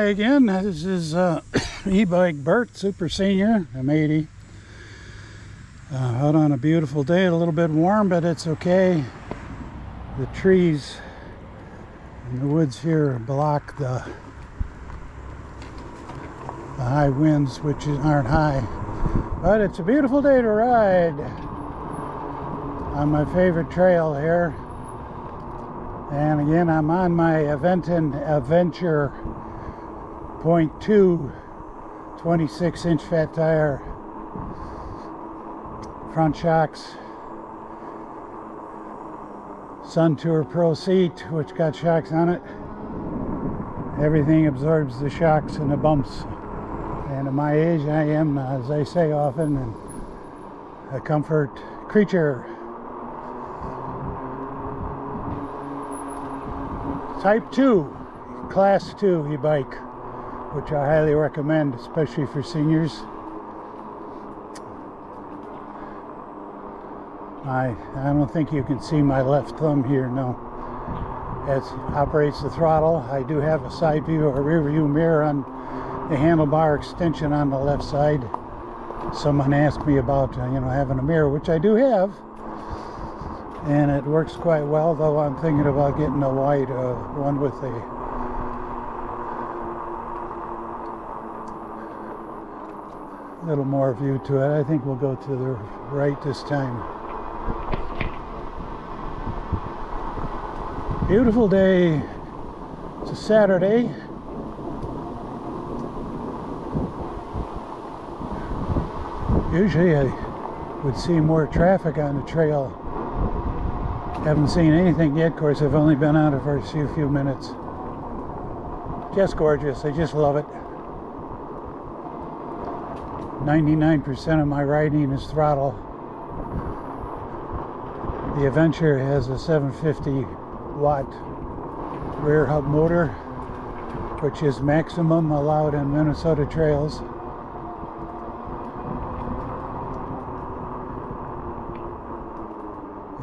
again. This is e-bike Bert, super senior. I'm 80. Out on a beautiful day, a little bit warm, but it's okay. The trees in the woods here block the high winds, which aren't high. But it's a beautiful day to ride on my favorite trail here. And again, I'm on my Adventure .2 26-inch fat tire, front shocks, Sun Tour Pro seat, which got shocks on it. Everything absorbs the shocks and the bumps. And at my age, I am, as I say often, a comfort creature. Type 2, Class 2 e-bike, which I highly recommend, especially for seniors. I don't think you can see my left thumb here, no. It operates the throttle. I do have a side view or a rear view mirror on the handlebar extension on the left side. Someone asked me about, having a mirror, which I do have. And it works quite well, though I'm thinking about getting a wide one with a little more view to it. I think we'll go to the right this time. Beautiful day. It's a Saturday. Usually I would see more traffic on the trail. Haven't seen anything yet. Of course, I've only been on it for a few minutes. Just gorgeous. I just love it. 99% of my riding is throttle. The Adventure has a 750 watt rear hub motor, which is maximum allowed in Minnesota trails.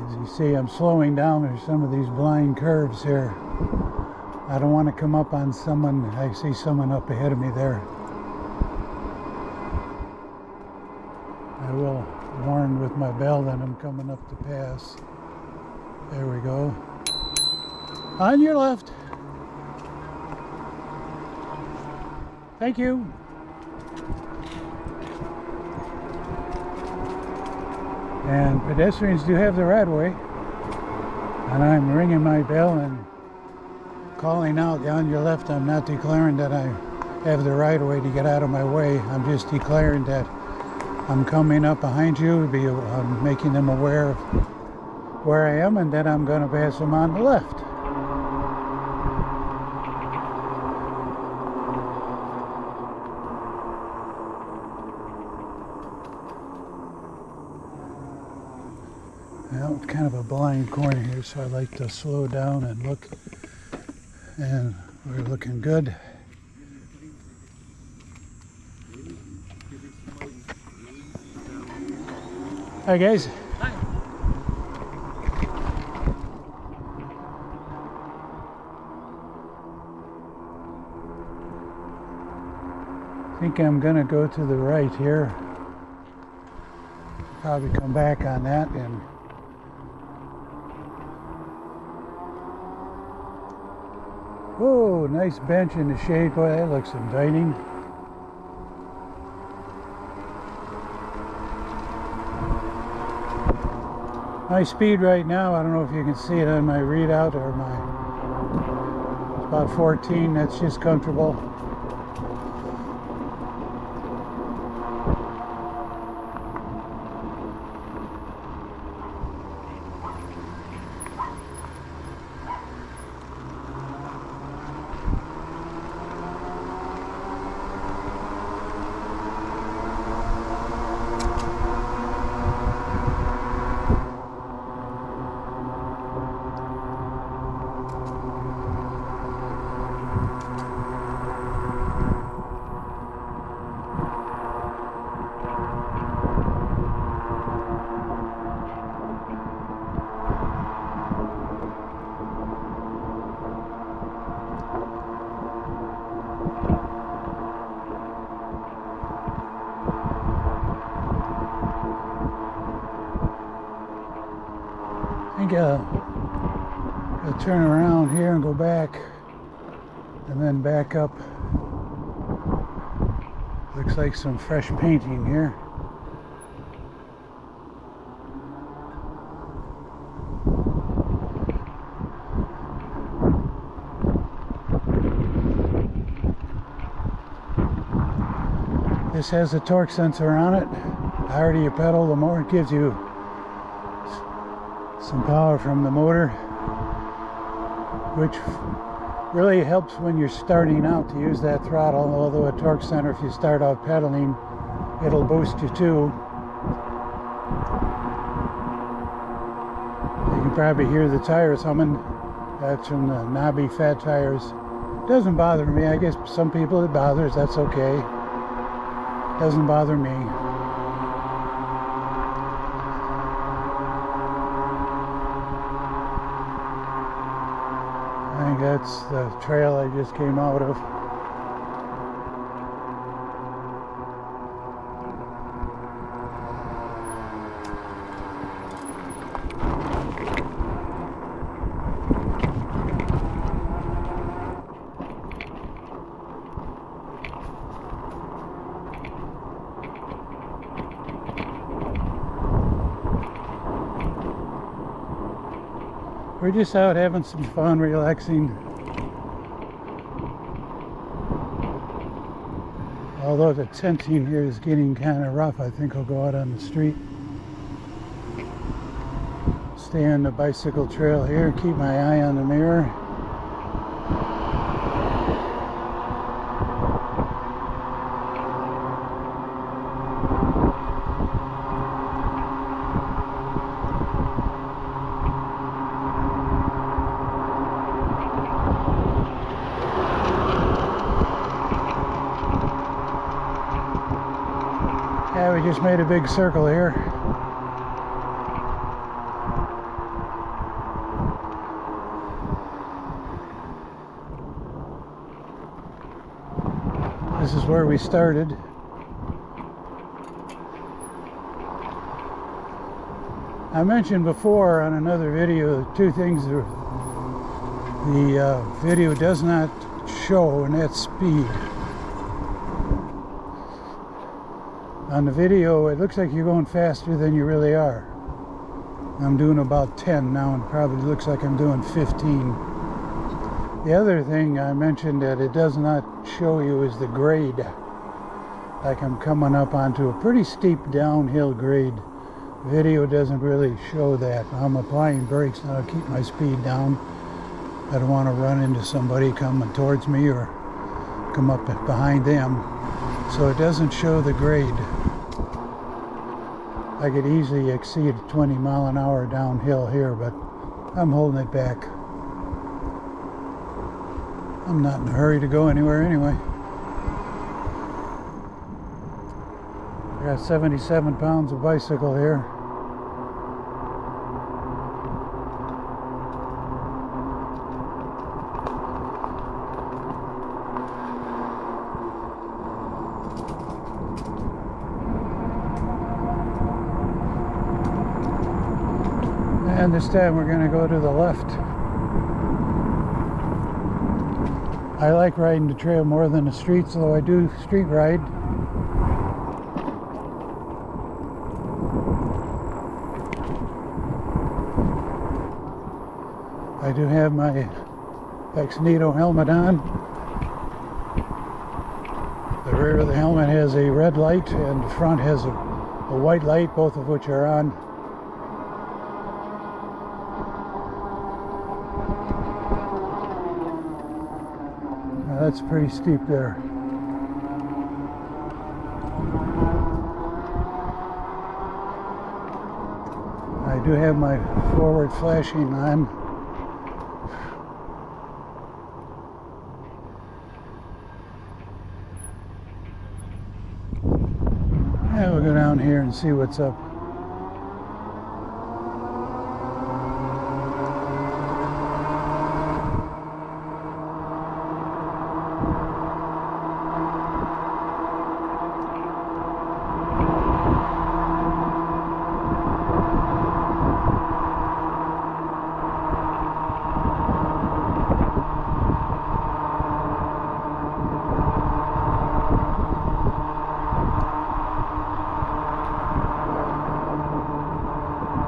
As you see, I'm slowing down. There's some of these blind curves here. I don't want to come up on someone. I see someone up ahead of me there. I will warn with my bell that I'm coming up to pass. There we go. On your left. Thank you. And pedestrians do have the right of way. And I'm ringing my bell and calling out on your left. I'm not declaring that I have the right of way to get out of my way. I'm just declaring that I'm coming up behind you. I'm making them aware of where I am, and then I'm going to pass them on the left. Well, it's kind of a blind corner here, so I like to slow down and look. And we're looking good. Hi guys. Hi. I think I'm gonna go to the right here. Probably come back on that and whoa, nice bench in the shade. Boy, that looks inviting. My speed right now, I don't know if you can see it on my readout or it's about 14. That's just comfortable. think I'll turn around here and go back and then back up. Looks like some fresh painting here. This has a torque sensor on it. The harder you pedal, the more it gives you some power from the motor, which really helps when you're starting out to use that throttle. Although a torque sensor, if you start out pedaling, it'll boost you too. You can probably hear the tires humming. That's from the knobby fat tires. Doesn't bother me. I guess some people it bothers. That's okay. Doesn't bother me. I think that's the trail I just came out of. We're just out having some fun, relaxing. Although the tenting here is getting kind of rough, I think I'll go out on the street. Stay on the bicycle trail here, keep my eye on the mirror. Yeah, we just made a big circle here. This is where we started. I mentioned before on another video two things the video does not show, and that's speed. On the video, it looks like you're going faster than you really are. I'm doing about 10 now, and probably looks like I'm doing 15. The other thing I mentioned that it does not show you is the grade. Like I'm coming up onto a pretty steep downhill grade. Video doesn't really show that. I'm applying brakes now to keep my speed down. I don't want to run into somebody coming towards me or come up behind them. So it doesn't show the grade. I could easily exceed 20 mile an hour downhill here, but I'm holding it back. I'm not in a hurry to go anywhere anyway. I got 77 pounds of bicycle here. And this time we're going to go to the left. I like riding the trail more than the streets, though I do street ride. I do have my Tuxedo helmet on. The rear of the helmet has a red light and the front has a white light, both of which are on. That's pretty steep there. I do have my forward flashing on. Yeah, we'll go down here and see what's up.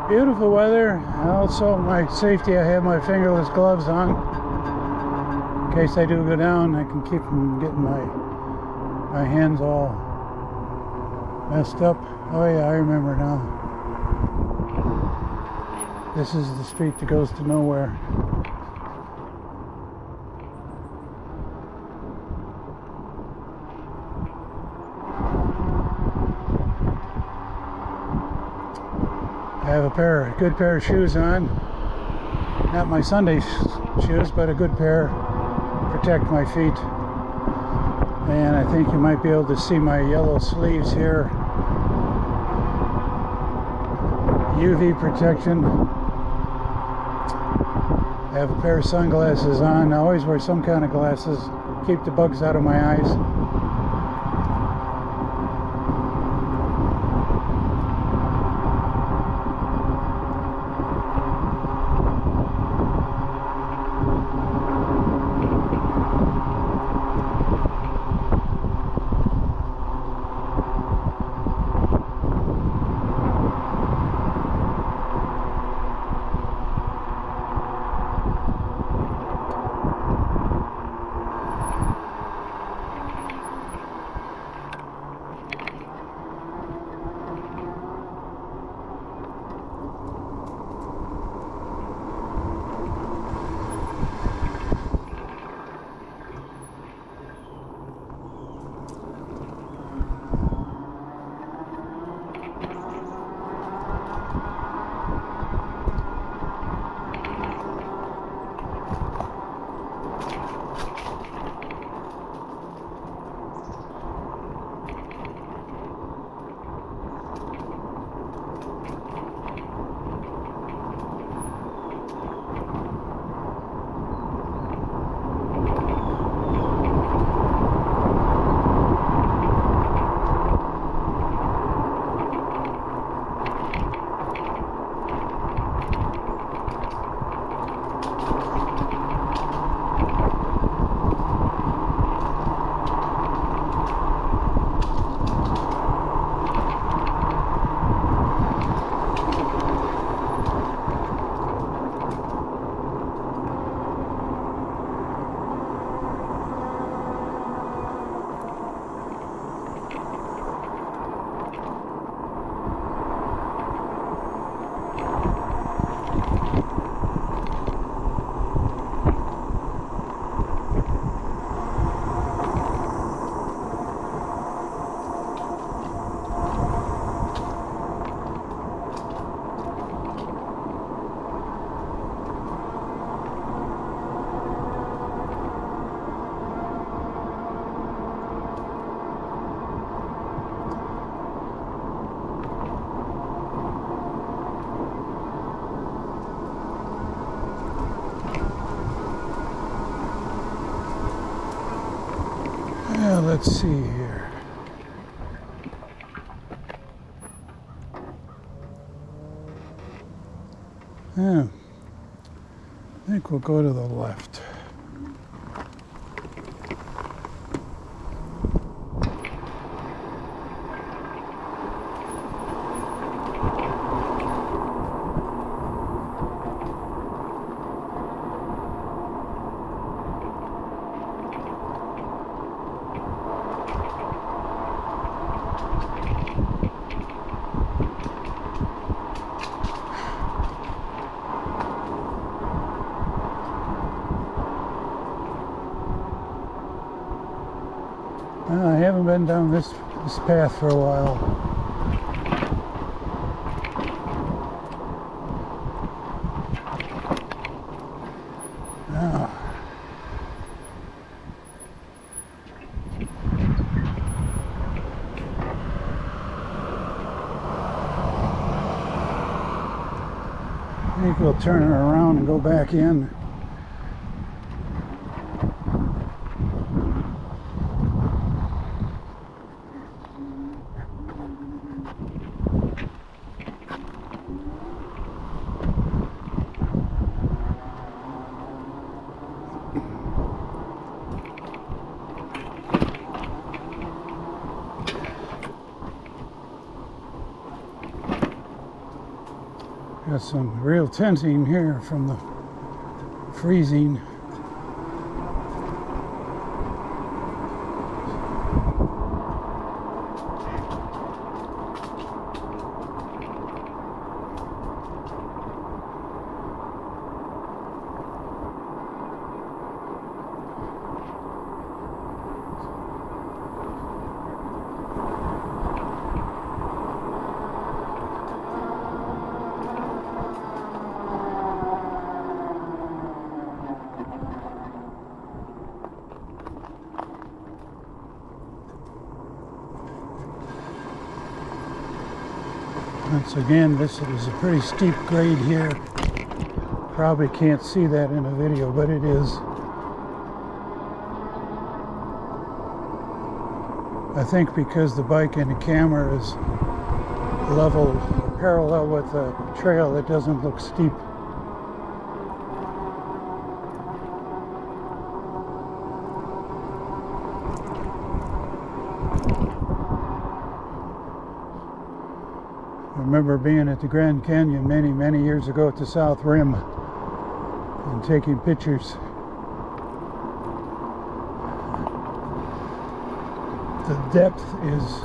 Beautiful weather. Also, my safety, I have my fingerless gloves on. In case I do go down, I can keep from getting my hands all messed up. Oh yeah, I remember now. This is the street that goes to nowhere. I have a good pair of shoes on. Not my Sunday shoes, but a good pair to protect my feet. And I think you might be able to see my yellow sleeves here. UV protection. I have a pair of sunglasses on. I always wear some kind of glasses. Keep the bugs out of my eyes. Let's see here. Yeah, I think we'll go to the left. I haven't been down this path for a while. Now, I think we'll turn it around and go back in. Got some real tenting here from the freezing. Once again, this is a pretty steep grade here. Probably can't see that in a video, but it is. I think because the bike and the camera is level, parallel with the trail, it doesn't look steep. I remember being at the Grand Canyon many years ago at the South Rim and taking pictures. The depth is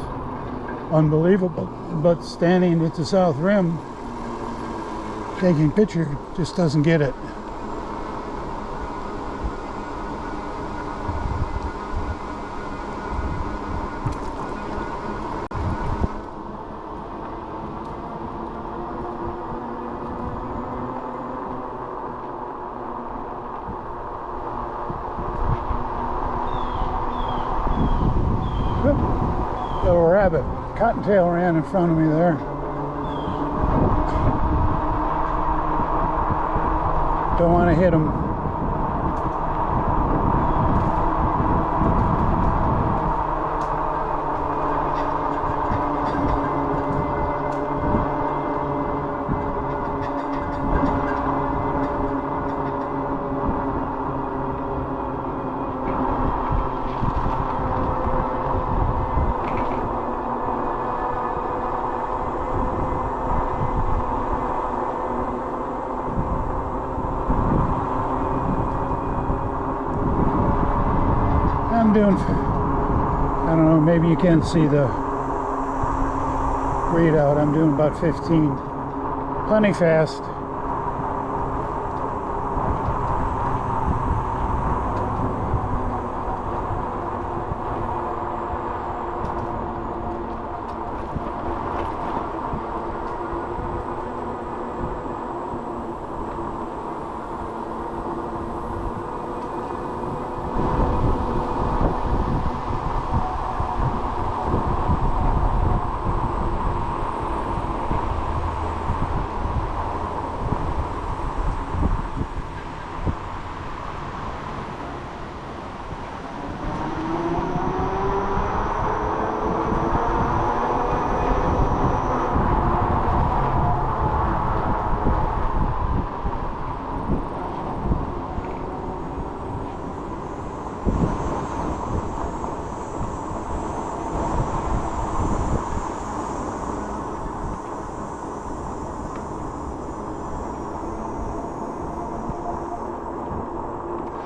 unbelievable, but standing at the South Rim taking picture just doesn't get it. Little rabbit, cottontail ran in front of me there. Don't want to hit him. I'm doing, I don't know, maybe you can see the readout. I'm doing about 15. Plenty fast.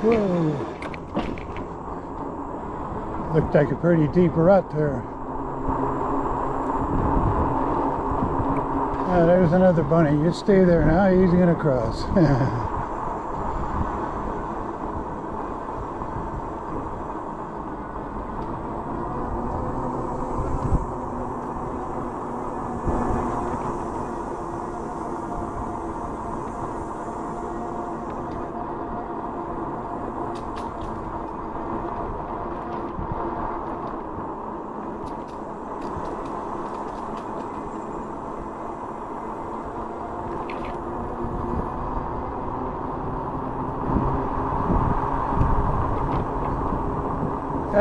Whoa. Looked like a pretty deep rut there. Ah, there's another bunny. You stay there now, he's gonna cross.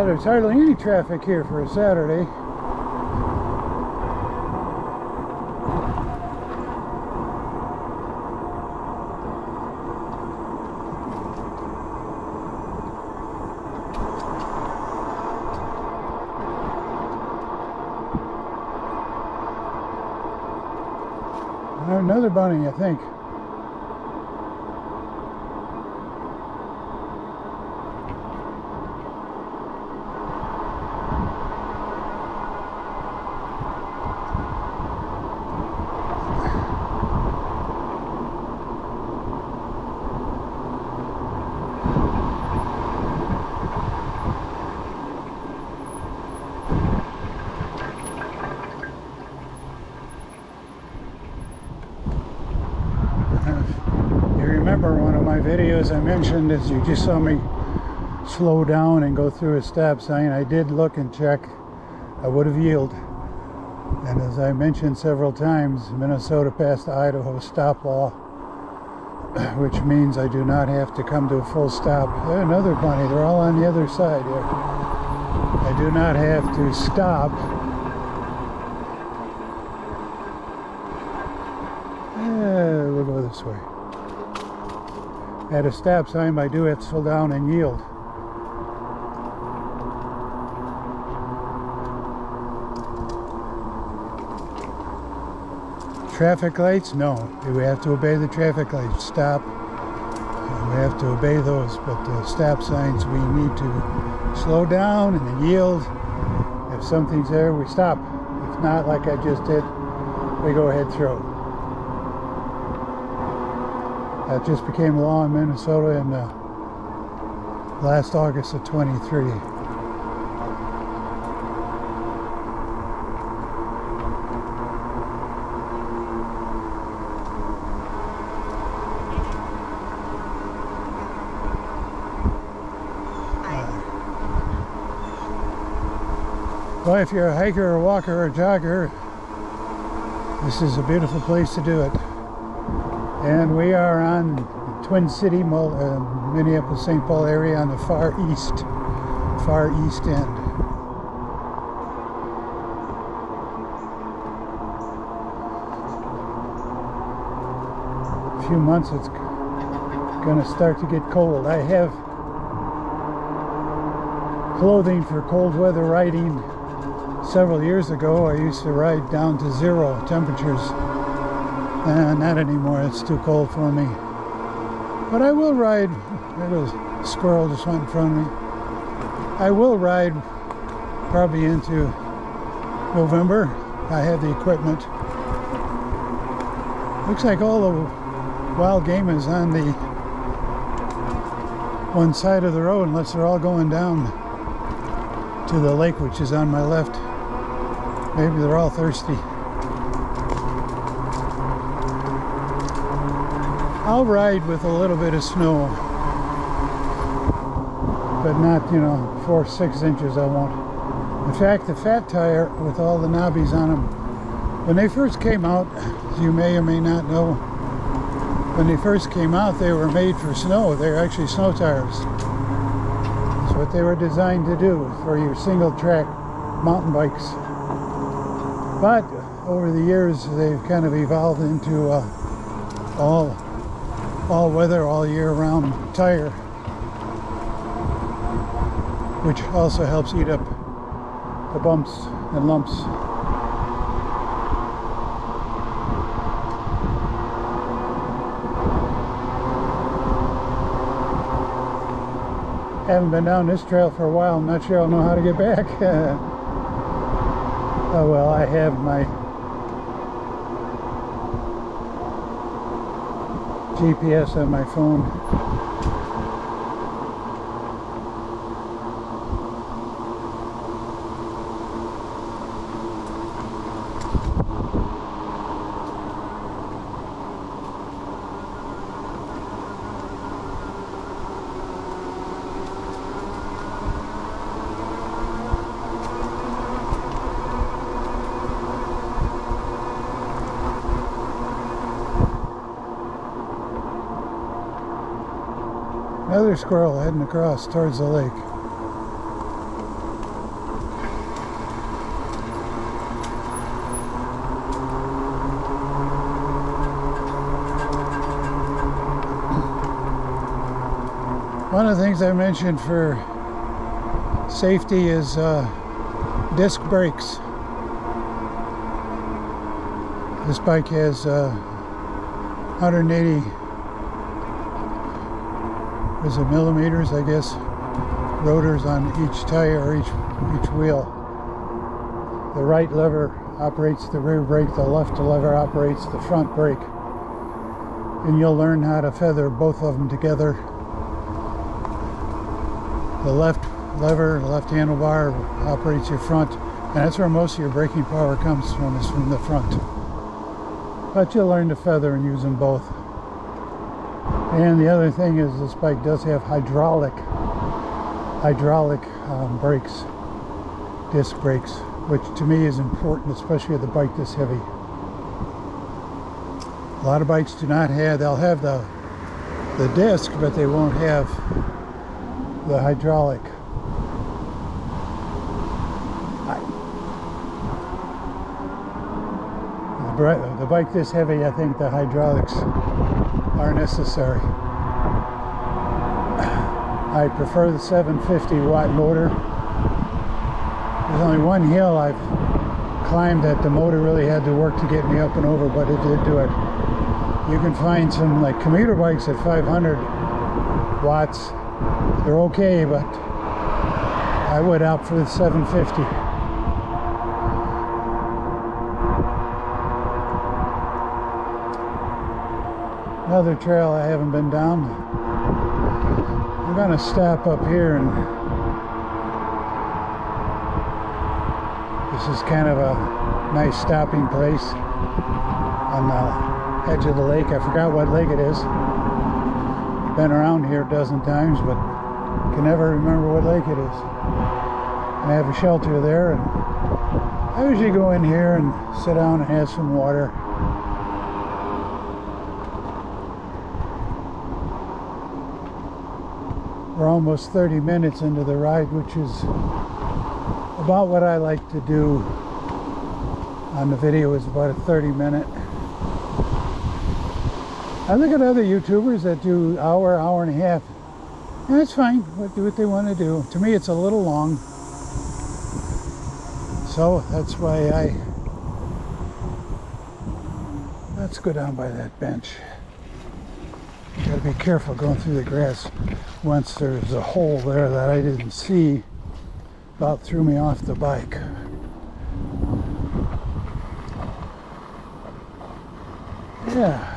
There's hardly any traffic here for a Saturday. Another bunny, I think. Remember one of my videos I mentioned is you just saw me slow down and go through a stop sign. I did look and check. I would have yielded. And as I mentioned several times, Minnesota passed the Idaho Stop Law, which means I do not have to come to a full stop. Another bunny, they're all on the other side here. I do not have to stop. We'll go this way. At a stop sign, I do have to slow down and yield. Traffic lights? No. We have to obey the traffic lights. Stop. We have to obey those. But the stop signs, we need to slow down and then yield. If something's there, we stop. If not, like I just did, we go ahead through. That just became law in Minnesota in last August of 23. Well, if you're a hiker or a walker or a jogger, this is a beautiful place to do it. And we are on Twin City, Minneapolis, St. Paul area on the far east end. A few months it's going to start to get cold. I have clothing for cold weather riding. Several years ago, I used to ride down to 0 temperatures. Not anymore, it's too cold for me. But I will ride. There's a squirrel just went in front of me. I will ride probably into November. I have the equipment. Looks like all the wild game is on the one side of the road, unless they're all going down to the lake, which is on my left. Maybe they're all thirsty. I'll ride with a little bit of snow, but not, 4 or 6 inches I won't. In fact, the fat tire with all the knobbies on them, when they first came out, as you may or may not know, when they first came out, they were made for snow. They're actually snow tires. That's what they were designed to do for your single track mountain bikes. But over the years, they've kind of evolved into all weather, all year round tire, which also helps eat up the bumps and lumps. Haven't been down this trail for a while. I'm not sure I'll know how to get back. Oh well, I have my GPS on my phone. Another squirrel heading across towards the lake. One of the things I mentioned for safety is disc brakes. This bike has 180 is it millimeters, I guess, rotors on each tire or each wheel. The right lever operates the rear brake, the left lever operates the front brake. And you'll learn how to feather both of them together. The left lever, the left handlebar operates your front, and that's where most of your braking power comes from, is from the front. But you'll learn to feather and use them both. And the other thing is, this bike does have hydraulic brakes, disc brakes, which to me is important, especially with a bike this heavy. A lot of bikes do not have, they'll have the disc, but they won't have the hydraulic. The bike this heavy, I think the hydraulics are necessary. I prefer the 750 watt motor. There's only one hill I've climbed that the motor really had to work to get me up and over, but it did do it. You can find some like commuter bikes at 500 watts. They're okay, but I would opt for the 750. Another trail I haven't been down. We're gonna stop up here, and this is kind of a nice stopping place on the edge of the lake. I forgot what lake it is. Been around here a dozen times, but can never remember what lake it is. And I have a shelter there, and I usually go in here and sit down and have some water. We're almost 30 minutes into the ride, which is about what I like to do on the video, is about a 30-minute. I look at other YouTubers that do hour and a half. And that's fine, do what they want to do. To me, it's a little long. So that's why let's go down by that bench. You gotta be careful going through the grass. Once there's a hole there that I didn't see, about threw me off the bike. Yeah.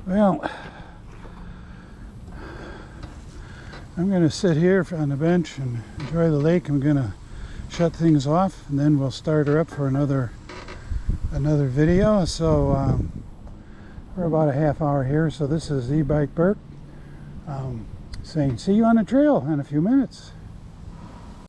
Well, I'm going to sit here on the bench and enjoy the lake. I'm going to shut things off, and then we'll start her up for another video. So we're about a half hour here. So this is eBike Bert saying see you on the trail in a few minutes.